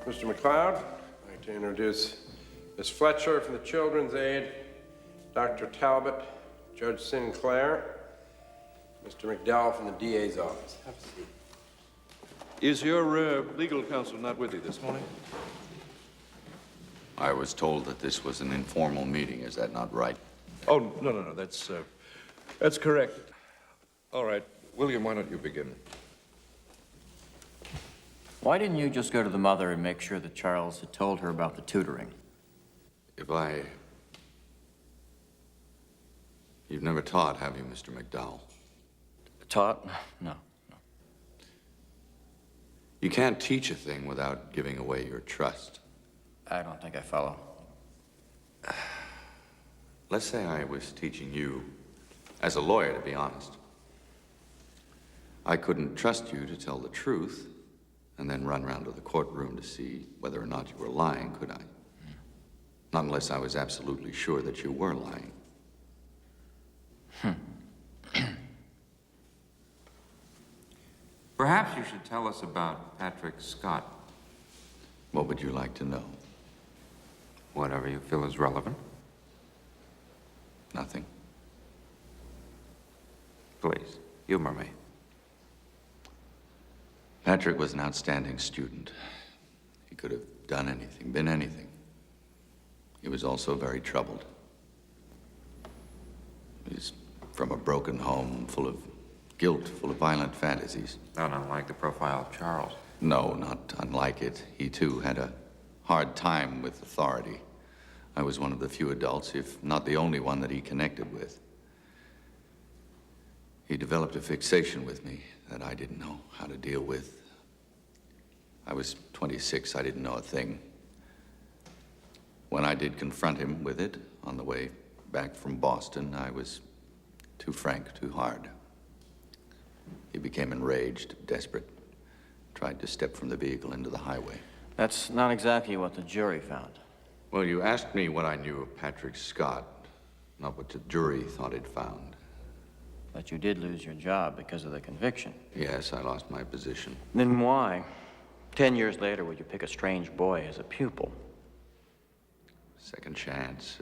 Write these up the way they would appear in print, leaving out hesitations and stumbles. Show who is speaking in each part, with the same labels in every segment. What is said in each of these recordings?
Speaker 1: Mr. McLeod, I'd like to introduce Ms. Fletcher from the Children's Aid, Dr. Talbot, Judge Sinclair, Mr. McDowell from the DA's office. Have a seat.
Speaker 2: Is your legal counsel not with you this morning?
Speaker 3: I was told that this was an informal meeting. Is that not right?
Speaker 2: Oh, no. That's correct. All right. William, why don't you begin?
Speaker 4: Why didn't you just go to the mother and make sure that Charles had told her about the tutoring?
Speaker 3: You've never taught, have you, Mr. McDowell?
Speaker 4: Taught? No.
Speaker 3: You can't teach a thing without giving away your trust.
Speaker 4: I don't think I follow.
Speaker 3: Let's say I was teaching you as a lawyer, to be honest. I couldn't trust you to tell the truth and then run around to the courtroom to see whether or not you were lying, could I? Not unless I was absolutely sure that you were lying.
Speaker 5: Perhaps you should tell us about Patrick Scott.
Speaker 3: What would you like to know?
Speaker 5: Whatever you feel is relevant.
Speaker 3: Nothing.
Speaker 5: Please, humor me.
Speaker 3: Patrick was an outstanding student. He could have done anything, been anything. He was also very troubled. He's from a broken home, full of guilt, full of violent fantasies.
Speaker 5: Not unlike the profile of Charles.
Speaker 3: No, not unlike it. He, too, had a hard time with authority. I was one of the few adults, if not the only one, that he connected with. He developed a fixation with me that I didn't know how to deal with. I was 26. I didn't know a thing. When I did confront him with it on the way back from Boston, I was too frank, too hard. He became enraged, desperate, tried to step from the vehicle into the highway.
Speaker 4: That's not exactly what the jury found.
Speaker 3: Well, you asked me what I knew of Patrick Scott, not what the jury thought it found.
Speaker 4: But you did lose your job because of the conviction.
Speaker 3: Yes, I lost my position.
Speaker 4: Then why, 10 years later, would you pick a strange boy as a pupil?
Speaker 3: Second chance.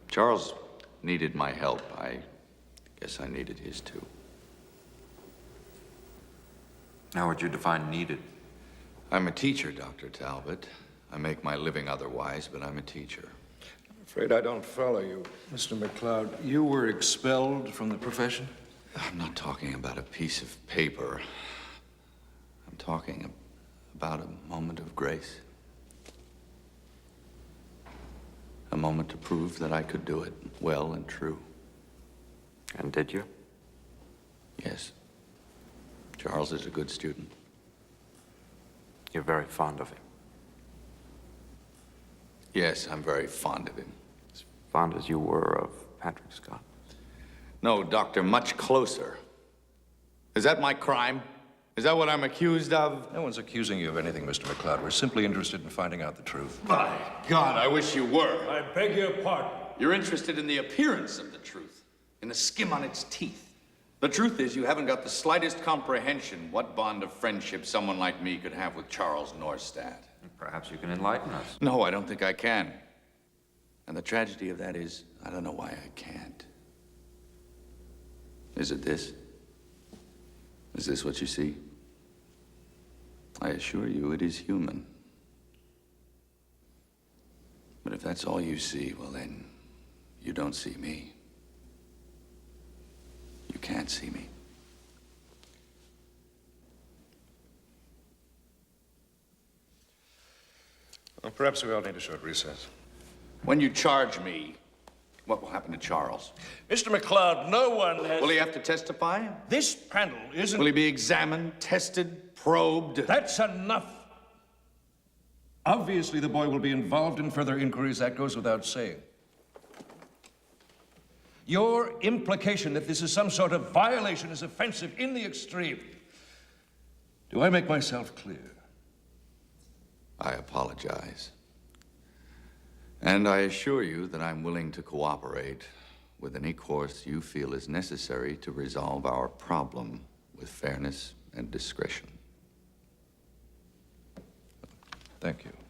Speaker 3: Charles needed my help. I guess I needed his too.
Speaker 5: How would you define needed?
Speaker 3: I'm a teacher, Dr. Talbot. I make my living otherwise, but I'm a teacher.
Speaker 2: I'm afraid I don't follow you, Mr. McLeod. You were expelled from the profession?
Speaker 3: I'm not talking about a piece of paper. I'm talking about a moment of grace. A moment to prove that I could do it well and true.
Speaker 5: And did you?
Speaker 3: Yes. Charles is a good student.
Speaker 5: You're very fond of him.
Speaker 3: Yes, I'm very fond of him.
Speaker 5: As fond as you were of Patrick Scott.
Speaker 3: No, Doctor, much closer. Is that my crime? Is that what I'm accused of?
Speaker 2: No one's accusing you of anything, Mr. McLeod. We're simply interested in finding out the truth.
Speaker 3: My God, I wish you were.
Speaker 6: I beg your pardon.
Speaker 3: You're interested in the appearance of the truth, in the skim on its teeth. The truth is, you haven't got the slightest comprehension what bond of friendship someone like me could have with Charles Norstad.
Speaker 5: Perhaps you can enlighten us.
Speaker 3: No, I don't think I can. And the tragedy of that is, I don't know why I can't. Is it this? Is this what you see? I assure you, it is human. But if that's all you see, well then, you don't see me. You can't see me.
Speaker 2: Well, perhaps we all need a short recess.
Speaker 3: When you charge me, what will happen to Charles?
Speaker 6: Mr. McLeod, no one has...
Speaker 3: Will he have to testify?
Speaker 6: This panel isn't...
Speaker 3: Will he be examined, tested, probed?
Speaker 6: That's enough.
Speaker 2: Obviously, the boy will be involved in further inquiries. That goes without saying. Your implication that this is some sort of violation is offensive in the extreme. Do I make myself clear?
Speaker 3: I apologize. And I assure you that I'm willing to cooperate with any course you feel is necessary to resolve our problem with fairness and discretion.
Speaker 2: Thank you.